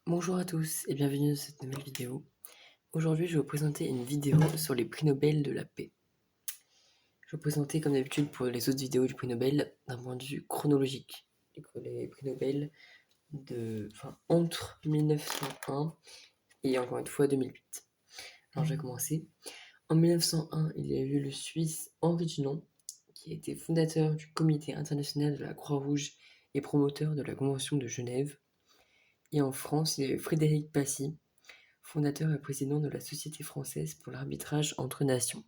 Bonjour à tous et bienvenue dans cette nouvelle vidéo. Aujourd'hui, je vais vous présenter une vidéo sur les prix Nobel de la paix. Je vais vous présenter, comme d'habitude pour les autres vidéos du prix Nobel, d'un point de vue chronologique. Les prix Nobel entre 1901 et encore une fois 2008. Alors, je vais commencer. En 1901, il y a eu le Suisse Henri Dunant, qui a été fondateur du Comité international de la Croix-Rouge et promoteur de la Convention de Genève. Et en France, il y a eu Frédéric Passy, fondateur et président de la Société française pour l'arbitrage entre nations.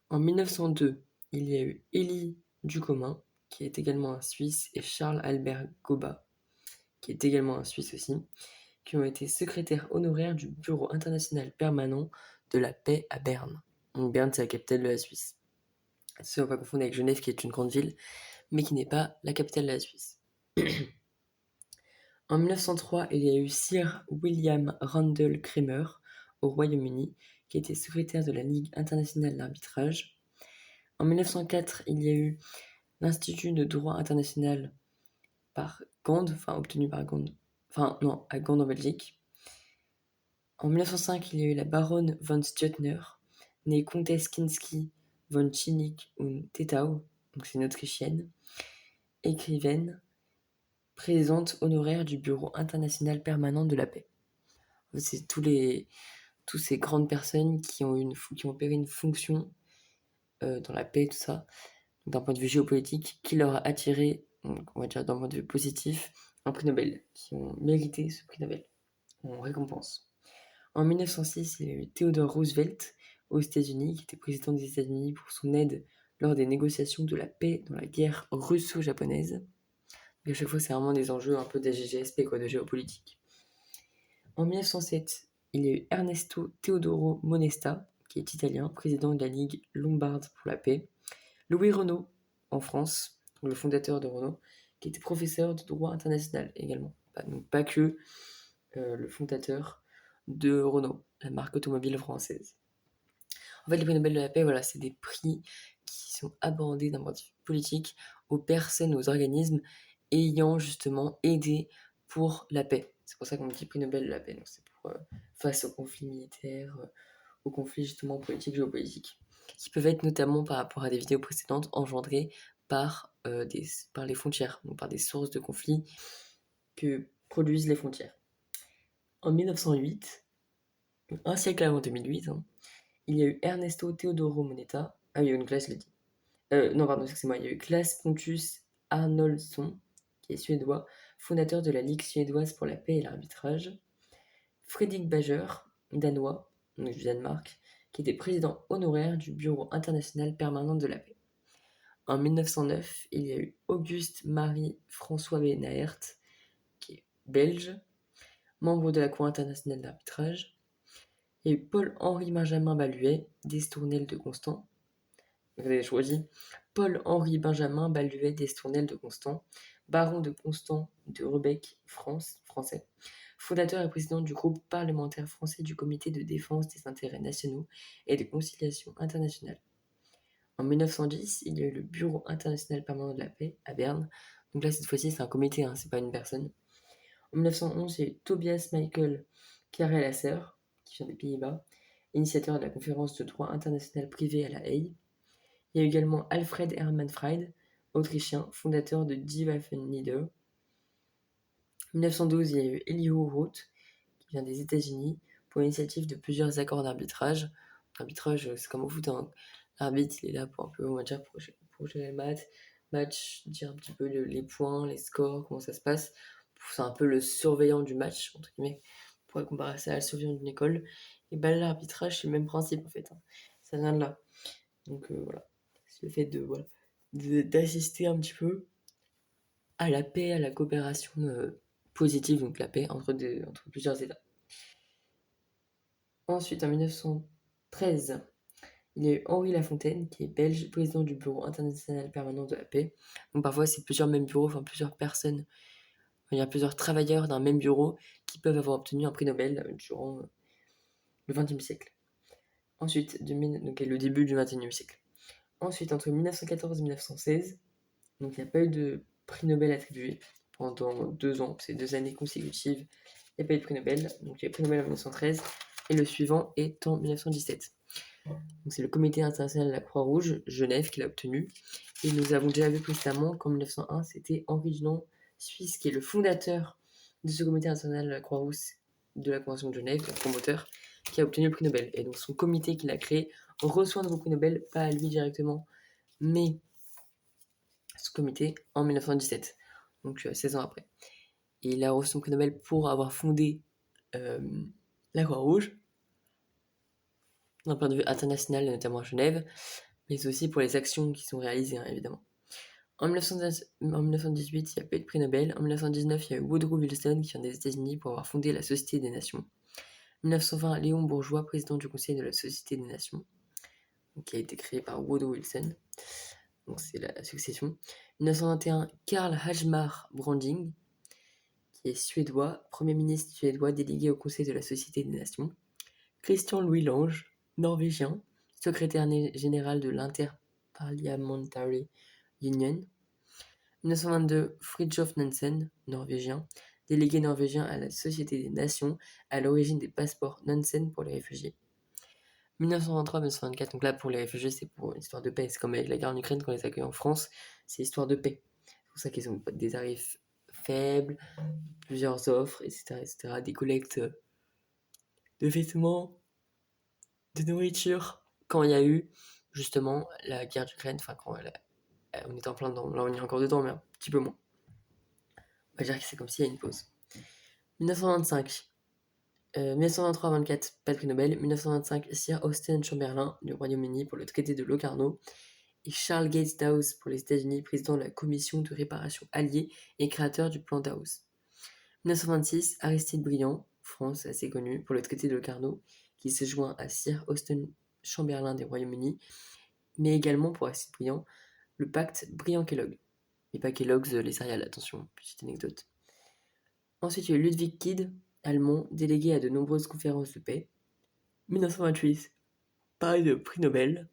En 1902, il y a eu Élie Ducommun, qui est également un Suisse, et Charles-Albert Goba, qui est également un Suisse aussi, qui ont été secrétaires honoraires du Bureau international permanent de la paix à Berne. Donc Berne, c'est la capitale de la Suisse. Ça ne va pas confondre avec Genève, qui est une grande ville, mais qui n'est pas la capitale de la Suisse. En 1903, il y a eu Sir William Randall Cremer au Royaume-Uni, qui était secrétaire de la Ligue internationale d'arbitrage. En 1904, il y a eu l'Institut de droit international obtenu par Gand, à Gand en Belgique. En 1905, il y a eu la baronne von Stüttner, née comtesse Kinsky von Czinich und Tettau, donc c'est une Autrichienne, écrivaine, présidente honoraire du Bureau international permanent de la paix. C'est toutes ces grandes personnes qui ont opéré une fonction dans la paix, tout ça, d'un point de vue géopolitique, qui leur a attiré, on va dire d'un point de vue positif, un prix Nobel, qui ont mérité ce prix Nobel en récompense. En 1906, il y a eu Theodore Roosevelt aux États-Unis, qui était président des États-Unis pour son aide lors des négociations de la paix dans la guerre russo-japonaise. Et à chaque fois, c'est vraiment des enjeux un peu d'AGGSP, de géopolitique. En 1907, il y a eu Ernesto Teodoro Monesta, qui est italien, président de la Ligue lombarde pour la paix. Louis Renault, en France, le fondateur de Renault, qui était professeur de droit international également. Donc pas que le fondateur de Renault, la marque automobile française. En fait, les prix Nobel de la paix, voilà, c'est des prix qui sont abordés d'un point de vue politique aux personnes, aux organismes ayant justement aidé pour la paix. C'est pour ça qu'on dit prix Nobel de la paix. Donc c'est pour face aux conflits militaires, aux conflits justement politiques, géopolitiques, qui peuvent être notamment par rapport à des vidéos précédentes engendrées par les frontières, donc par des sources de conflits que produisent les frontières. En 1908, un siècle avant 2008, il y a eu Ernesto Teodoro Moneta. Ah oui, donc là je l'ai dit. Non, pardon, excusez-moi. Il y a eu Claes Pontus Arnoldsson, qui est suédois, fondateur de la Ligue suédoise pour la paix et l'arbitrage. Fredrik Bajer, danois, donc du Danemark, qui était président honoraire du Bureau international permanent de la paix. En 1909, il y a eu Auguste-Marie-François Benaert, qui est belge, membre de la Cour internationale d'arbitrage. Il y a eu Paul-Henri Benjamin Baluet, d'Estournel de Constant. Vous avez choisi Paul-Henri Benjamin Baluet d'Estournel de Constant, baron de Constant de Rebec, français, fondateur et président du groupe parlementaire français du Comité de défense des intérêts nationaux et de conciliation internationale. En 1910, il y a eu le Bureau international permanent de la paix à Berne. Donc là, cette fois-ci, c'est un comité, c'est pas une personne. En 1911, il y a eu Tobias Michael Karel-Lasser, qui vient des Pays-Bas, initiateur de la conférence de droit international privé à La Haye. Il y a eu également Alfred Hermann Fried, autrichien, fondateur de Die Waffennieder. En 1912, il y a eu Elihu Roth, qui vient des États-Unis, pour l'initiative de plusieurs accords d'arbitrage. L'arbitrage, c'est comme au foot, l'arbitre, il est là pour un peu, on va dire, pour gérer le match, dire un petit peu les points, les scores, comment ça se passe. C'est un peu le surveillant du match, entre guillemets, on pourrait comparer ça à le surveillant d'une école. Et l'arbitrage, c'est le même principe, en fait. Ça vient de là. Donc voilà. C'est le fait d'assister un petit peu à la paix, à la coopération positive, donc la paix entre plusieurs États. Ensuite, en 1913, il y a eu Henri Lafontaine, qui est belge, président du Bureau international permanent de la paix. Donc parfois, c'est plusieurs mêmes bureaux, plusieurs personnes, il y a plusieurs travailleurs d'un même bureau qui peuvent avoir obtenu un prix Nobel durant le XXe siècle. Ensuite, donc le début du XXIe siècle. Ensuite, entre 1914 et 1916, donc il n'y a pas eu de prix Nobel attribué pendant 2 ans, c'est 2 années consécutives, il n'y a pas eu de prix Nobel. Donc il y a eu le prix Nobel en 1913 et le suivant est en 1917. Donc c'est le Comité international de la Croix-Rouge, Genève, qui l'a obtenu. Et nous avons déjà vu précédemment qu'en 1901, c'était Henri Dunant, Suisse, qui est le fondateur de ce Comité international de la Croix-Rouge de la Convention de Genève, le promoteur, qui a obtenu le prix Nobel. Et donc son comité qu'il a créé reçoit un nouveau prix Nobel, pas à lui directement, mais ce comité en 1917, donc 16 ans après. Et il a reçu son prix Nobel pour avoir fondé la Croix-Rouge, d'un point de vue international, notamment à Genève, mais aussi pour les actions qui sont réalisées, hein, évidemment. En 1918, il n'y a pas eu de prix Nobel. En 1919, il y a eu Woodrow Wilson qui vient des États-Unis pour avoir fondé la Société des Nations. En 1920, Léon Bourgeois, président du Conseil de la Société des Nations, qui a été créé par Woodrow Wilson. Donc c'est la succession. En 1921, Karl Hjalmar Branding, qui est suédois, Premier ministre suédois délégué au Conseil de la Société des Nations. Christian Louis Lange, norvégien, secrétaire général de l'Interparliamentary Union. 1922, Fridtjof Nansen, norvégien, délégué norvégien à la Société des Nations, à l'origine des passeports Nansen pour les réfugiés. 1923-1924, donc là pour les réfugiés c'est pour une histoire de paix, c'est comme avec la guerre en Ukraine quand on les accueille en France, c'est histoire de paix. C'est pour ça qu'ils ont des tarifs faibles, plusieurs offres, etc., des collectes de vêtements, de nourriture. Quand il y a eu justement la guerre d'Ukraine, enfin quand on était en plein dedans, là on y est encore dedans mais un petit peu moins. On va dire que c'est comme s'il y a une pause. 1925, 1923-24, pas de prix Nobel. 1925, Sir Austen Chamberlain du Royaume-Uni pour le traité de Locarno. Et Charles Gates Dawes pour les États-Unis, président de la commission de réparation alliée et créateur du plan Dawes. 1926, Aristide Briand, France assez connu, pour le traité de Locarno, qui se joint à Sir Austen Chamberlain du Royaume-Uni, mais également pour Aristide Briand, le pacte Briand-Kellogg. Et pas Kellogg's, les céréales, attention, petite anecdote. Ensuite, il y a eu Ludwig Kidd, allemand, délégué à de nombreuses conférences de paix. 1928, pareil de prix Nobel.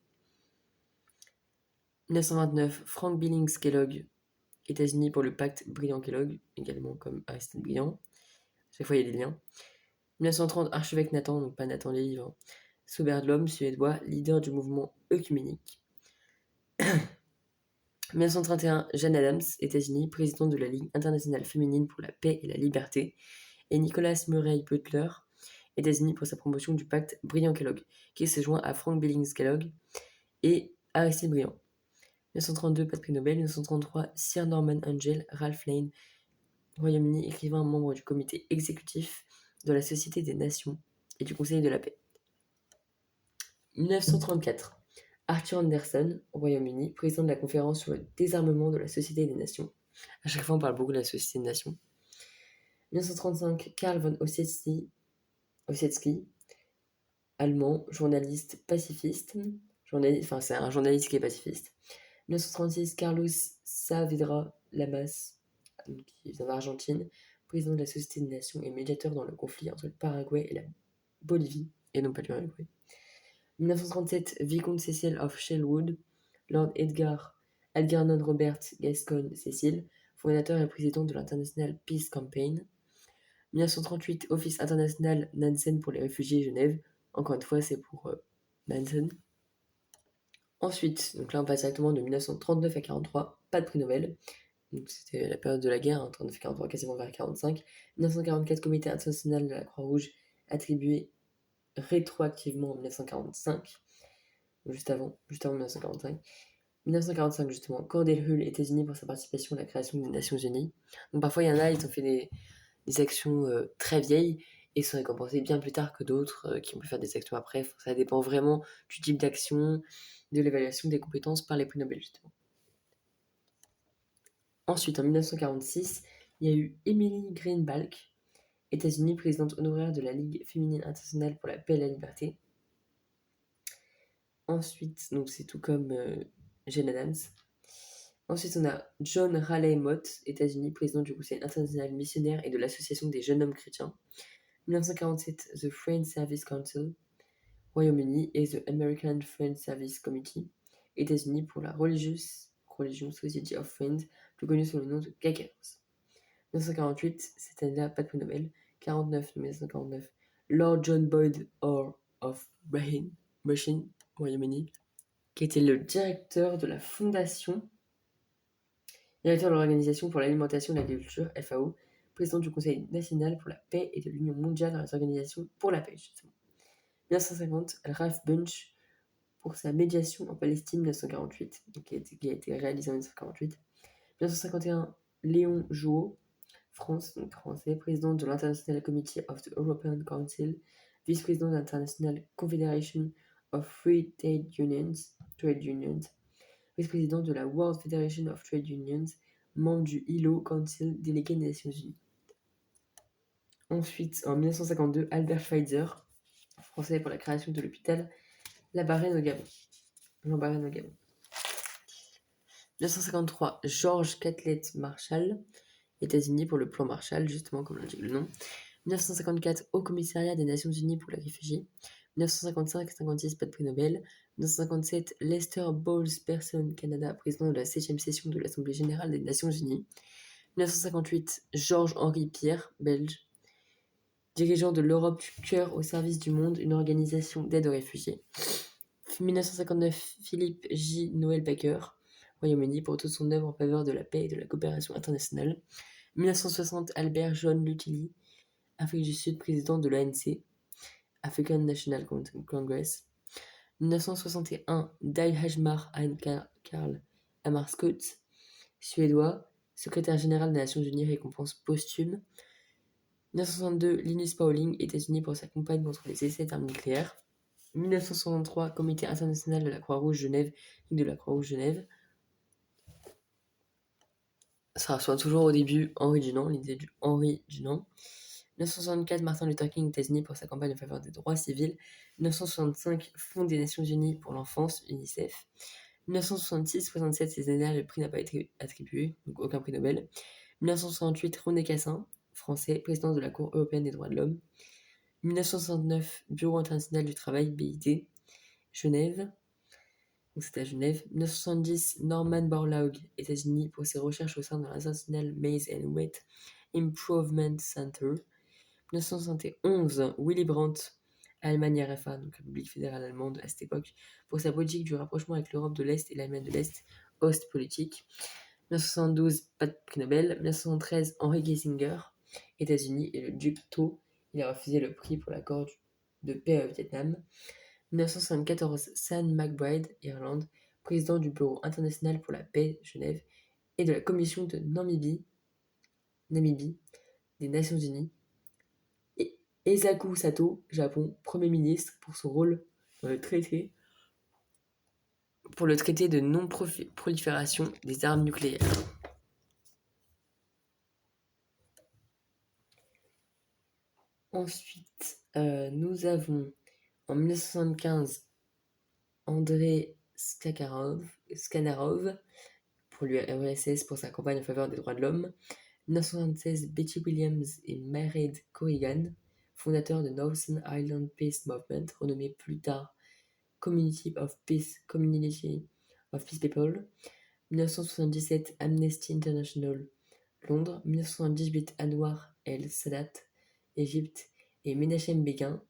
1929, Frank Billings Kellogg, États-Unis pour le pacte Briand-Kellogg, également comme Aristide Briand. Chaque fois, il y a des liens. 1930, archevêque Nathan, donc pas Nathan les livres, Söderblom, suédois, leader du mouvement œcuménique. 1931, Jane Addams, États-Unis, présidente de la Ligue internationale féminine pour la paix et la liberté. Et Nicholas Murray Butler, États-Unis, pour sa promotion du pacte Briand-Kellogg, qui se joint à Frank Billings Kellogg et Aristide Briand. 1932, pas de prix Nobel. 1933, Sir Norman Angell, Ralph Lane, Royaume-Uni, écrivain membre du comité exécutif de la Société des Nations et du Conseil de la paix. 1934, Arthur Anderson, Royaume-Uni, président de la conférence sur le désarmement de la Société des Nations. À chaque fois, on parle beaucoup de la Société des Nations. 1935, Karl von Ossietzky, allemand, journaliste pacifiste. C'est un journaliste qui est pacifiste. 1936, Carlos Saavedra Lamas, qui vient d'Argentine, président de la Société des Nations et médiateur dans le conflit entre le Paraguay et la Bolivie, et non pas l'Uruguay. 1937, Vicomte Cecil of Sherwood, Lord Algernon Robert Gascoigne Cecil, fondateur et président de l'International Peace Campaign. 1938, Office international Nansen pour les réfugiés Genève. Encore une fois, c'est pour Nansen. Ensuite, donc là on passe directement de 1939 à 1943, pas de prix Nobel. Donc c'était la période de la guerre, 39-43, quasiment vers 45. 1944, Comité international de la Croix-Rouge, attribué rétroactivement en 1945, juste avant 1945. 1945 justement, Cordell Hull, États-Unis pour sa participation à la création des Nations Unies. Donc parfois il y en a, ils ont fait des actions très vieilles et sont récompensés bien plus tard que d'autres qui ont pu faire des actions après. Ça dépend vraiment du type d'action, de l'évaluation des compétences par les prix Nobel justement. Ensuite, en 1946, il y a eu Emily Greenbalk, États-Unis, présidente honoraire de la Ligue féminine internationale pour la paix et la liberté. Ensuite, donc c'est tout comme Jane Addams. Ensuite, on a John Raleigh Mott, États-Unis, président du Conseil international missionnaire et de l'Association des jeunes hommes chrétiens. 1947, The Friends Service Council, Royaume-Uni, et The American Friends Service Committee, États-Unis, pour la Religion Society of Friends, plus connue sous le nom de GACRS. 1948, cette année-là, pas de prix Nobel. 49, 1949, Lord John Boyd Orr of Brechin, Royaume-Uni, qui était le directeur de la fondation, directeur de l'Organisation pour l'alimentation et l'agriculture, FAO, président du Conseil national pour la paix et de l'Union mondiale dans les organisations pour la paix, justement. 1950, Ralph Bunche pour sa médiation en Palestine 1948, qui a été réalisée en 1948. 1951, Léon Jouot, France, donc français, président de l'International Committee of the European Council, vice-président de l'International Confederation of Free Trade Unions, vice-président de la World Federation of Trade Unions, membre du ILO Council, délégué des Nations Unies. Ensuite, en 1952, Albert Schweitzer, français, pour la création de l'hôpital La Barenne au Gabon. Jean Barenne au Gabon. 1953, George Catlett Marshall, États-Unis, pour le plan Marshall, justement comme l'indique le nom. 1954, Haut Commissariat des Nations Unies pour les réfugiés. 1955-56, pas de prix Nobel. 1957, Lester Bowles Pearson, Canada, président de la 7e session de l'Assemblée générale des Nations Unies. 1958, Georges-Henri Pierre, belge, dirigeant de l'Europe du cœur au service du monde, une organisation d'aide aux réfugiés. 1959, Philippe J. Noël Baker, Royaume-Uni, pour toute son œuvre en faveur de la paix et de la coopération internationale. 1960, Albert John Luthili, Afrique du Sud, président de l'ANC, African National Congress. 1961, Dag Hjalmar Karl Hammarskjöld, suédois, secrétaire général des Nations Unies, récompense posthume. 1962, Linus Pauling, États-Unis, pour sa campagne contre les essais d'armes nucléaires. 1963, Comité international de la Croix-Rouge Genève, Ligue de la Croix-Rouge Genève. Ça reçoit toujours au début Henri Dunant, l'idée du Henri Dunant. 1964, Martin Luther King, États-Unis, pour sa campagne en faveur des droits civils. 1965, Fonds des Nations Unies pour l'enfance, UNICEF. 1966-67, ces années-là, le prix n'a pas été attribué, donc aucun prix Nobel. 1968, René Cassin, français, président de la Cour européenne des droits de l'homme. 1969, Bureau international du travail, BIT, Genève. Donc c'était à Genève. 1970, Norman Borlaug, États-Unis, pour ses recherches au sein de l'International Maize and Wheat Improvement Center. 1971, Willy Brandt, Allemagne RFA, donc République fédérale allemande à cette époque, pour sa politique du rapprochement avec l'Europe de l'Est et l'Allemagne de l'Est, Ostpolitik. 1972, pas de prix Nobel. 1973, Henry Kissinger, États-Unis, et le duc Tho, il a refusé le prix pour l'accord de paix au Vietnam. 1974, Sam McBride, Irlande, président du Bureau international pour la paix, Genève, et de la commission de Namibie des Nations Unies. Et Eisaku Sato, Japon, Premier ministre, pour son rôle dans le traité de non-prolifération des armes nucléaires. Ensuite, nous avons en 1975 Andrei Skanarov pour l'URSS pour sa campagne en faveur des droits de l'homme. 1976, Betty Williams et Mairead Corrigan, fondateurs de Northern Ireland Peace Movement, renommé plus tard Community of Peace People. 1977, Amnesty International, Londres. 1978, Anwar el-Sadat, Égypte, et Menachem Begin,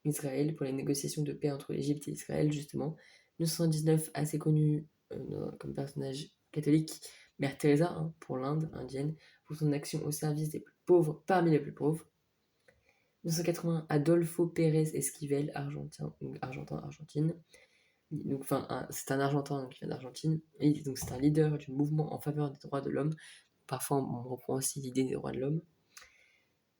Israël, pour les négociations de paix entre l'Égypte et Israël, justement. 1979, assez connu comme personnage catholique, Mère Teresa, pour l'Inde indienne, pour son action au service des plus pauvres parmi les plus pauvres. 1980, Adolfo Pérez Esquivel, Argentine. Donc, c'est un Argentin qui vient d'Argentine, et donc c'est un leader du mouvement en faveur des droits de l'homme. Parfois, on reprend aussi l'idée des droits de l'homme.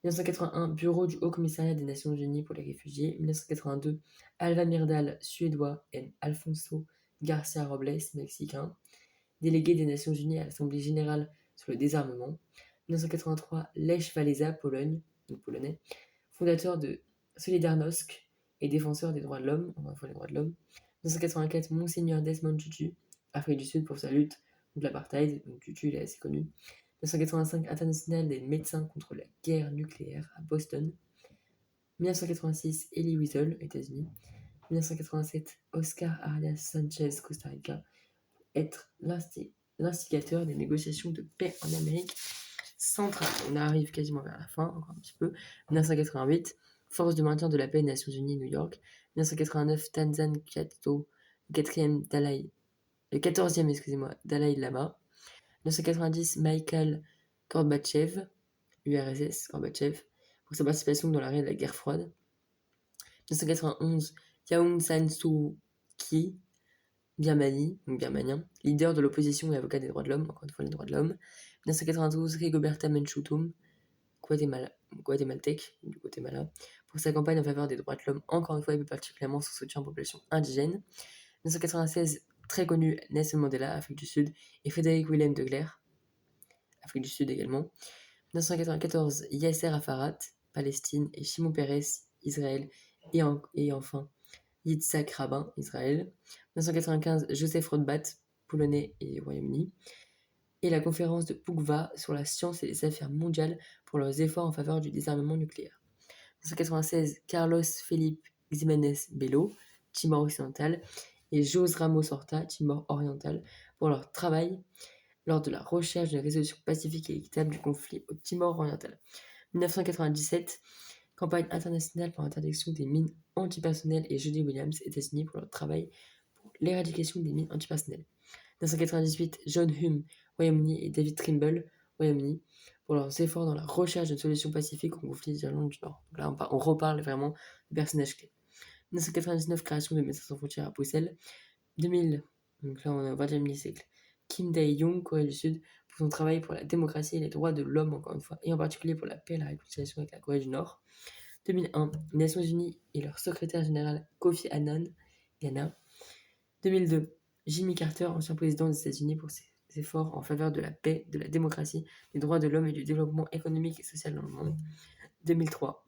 1981, Bureau du Haut Commissariat des Nations Unies pour les réfugiés. 1982, Alva Myrdal, suédois, et Alfonso Garcia Robles, mexicain, délégué des Nations Unies à l'Assemblée générale sur le désarmement. 1983, Lech Walesa, Pologne, donc polonais, fondateur de Solidarnosc et défenseur des droits de l'homme, enfin les droits de l'homme. 1984, Monseigneur Desmond Tutu, Afrique du Sud, pour sa lutte contre l'apartheid, donc Tutu il est assez connu. 1985, International des médecins contre la guerre nucléaire à Boston. 1986, Elie Wiesel, États-Unis. 1987, Oscar Arias Sanchez, Costa Rica, pour être l'instigateur des négociations de paix en Amérique centrale. On arrive quasiment vers la fin, encore un petit peu. 1988, Force de maintien de la paix, Nations Unies, New York. 1989, Tanzan Kato, le 14e, excusez-moi, Dalai Lama. 1990, Mikhail Gorbatchev, URSS, Gorbatchev, pour sa participation dans l'arrêt de la guerre froide. 1991, Aung San Suu Kyi, Birmanie, donc birmanien, leader de l'opposition et avocat des droits de l'homme, encore une fois les droits de l'homme. 1992, Rigoberta Menchú, guatémaltèque, du Guatemala, pour sa campagne en faveur des droits de l'homme, encore une fois, et plus particulièrement son soutien aux populations indigènes. 1996, très connu, Nelson Mandela, Afrique du Sud, et Frédéric Willem de Clercq, Afrique du Sud également. 1994, Yasser Arafat, Palestine, et Shimon Peres, Israël, et enfin Yitzhak Rabin, Israël. 1995, Joseph Rothbard, Polonais et Royaume-Uni. Et la conférence de Pugwa sur la science et les affaires mondiales pour leurs efforts en faveur du désarmement nucléaire. 1996, Carlos Felipe Ximénez Bello, Timor occidental, et José Ramos Horta, Timor oriental, pour leur travail lors de la recherche d'une résolution pacifique et équitable du conflit au Timor oriental. 1997, campagne internationale pour l'interdiction des mines antipersonnelles, et Jody Williams, États-Unis, pour leur travail pour l'éradication des mines antipersonnelles. 1998, John Hume, Royaume-Uni, et David Trimble, Royaume-Uni, pour leurs efforts dans la recherche d'une solution pacifique au conflit d'Irlande du Nord. Donc là, on reparle vraiment de personnages clés. 1999, création de Médecins sans frontières à Bruxelles. 2000, donc là on est au 20e siècle, Kim Dae-jung, Corée du Sud, pour son travail pour la démocratie et les droits de l'homme, encore une fois, et en particulier pour la paix et la réconciliation avec la Corée du Nord. 2001, les Nations Unies et leur secrétaire général Kofi Annan, Ghana. 2002, Jimmy Carter, ancien président des États-Unis, pour ses efforts en faveur de la paix, de la démocratie, des droits de l'homme et du développement économique et social dans le monde. 2003,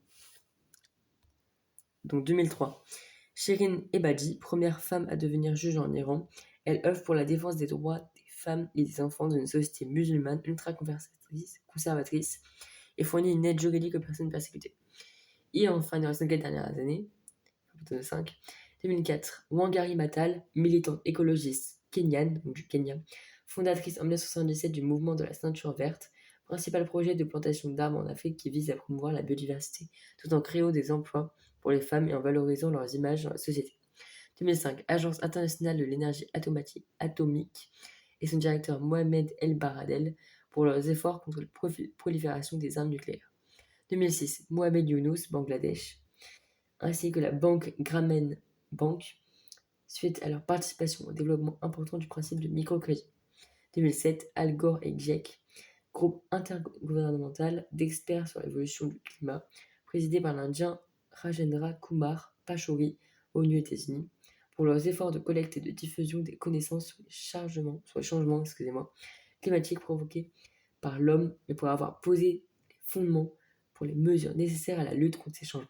Shirin Ebadi, première femme à devenir juge en Iran. Elle œuvre pour la défense des droits des femmes et des enfants dans une société musulmane ultra-conservatrice et fournit une aide juridique aux personnes persécutées. Et enfin, dans les 5 dernières années, plutôt de 5, 2004, Wangari Maathai, militante écologiste kenyane, donc du Kenya, fondatrice en 1977 du mouvement de la ceinture verte, principal projet de plantation d'arbres en Afrique qui vise à promouvoir la biodiversité tout en créant des emplois pour les femmes et en valorisant leurs images dans la société. 2005, Agence internationale de l'énergie atomique et son directeur Mohamed El Baradel pour leurs efforts contre la prolifération des armes nucléaires. 2006, Mohamed Younous, Bangladesh, ainsi que la banque Grameen Bank, suite à leur participation au développement important du principe de microcrédit. 2007, Al Gore et GIEC, groupe intergouvernemental d'experts sur l'évolution du climat, présidé par l'Indien Rajendra Kumar Pachauri, ONU États-Unis, pour leurs efforts de collecte et de diffusion des connaissances sur les changements climatiques provoqués par l'homme, et pour avoir posé les fondements pour les mesures nécessaires à la lutte contre ces changements.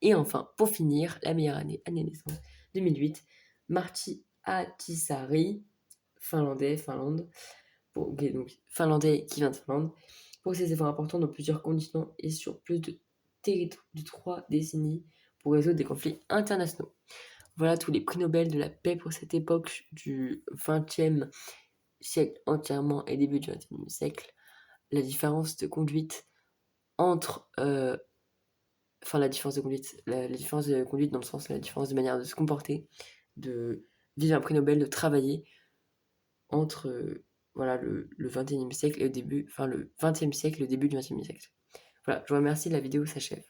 Et enfin, pour finir, la meilleure année naissance, 2008, Martti Ahtisaari, Finlande, donc finlandais qui vient de Finlande, pour ses efforts importants dans plusieurs continents et sur plus de 3 décennies pour résoudre des conflits internationaux. Voilà tous les prix Nobel de la paix pour cette époque du XXe siècle entièrement et début du XXIe siècle. La différence de conduite entre... la différence de conduite dans le sens, la différence de manière de se comporter, de vivre un prix Nobel, de travailler entre le 21e siècle et le 20e siècle et le début du 20e siècle. Voilà, je vous remercie, la vidéo s'achève.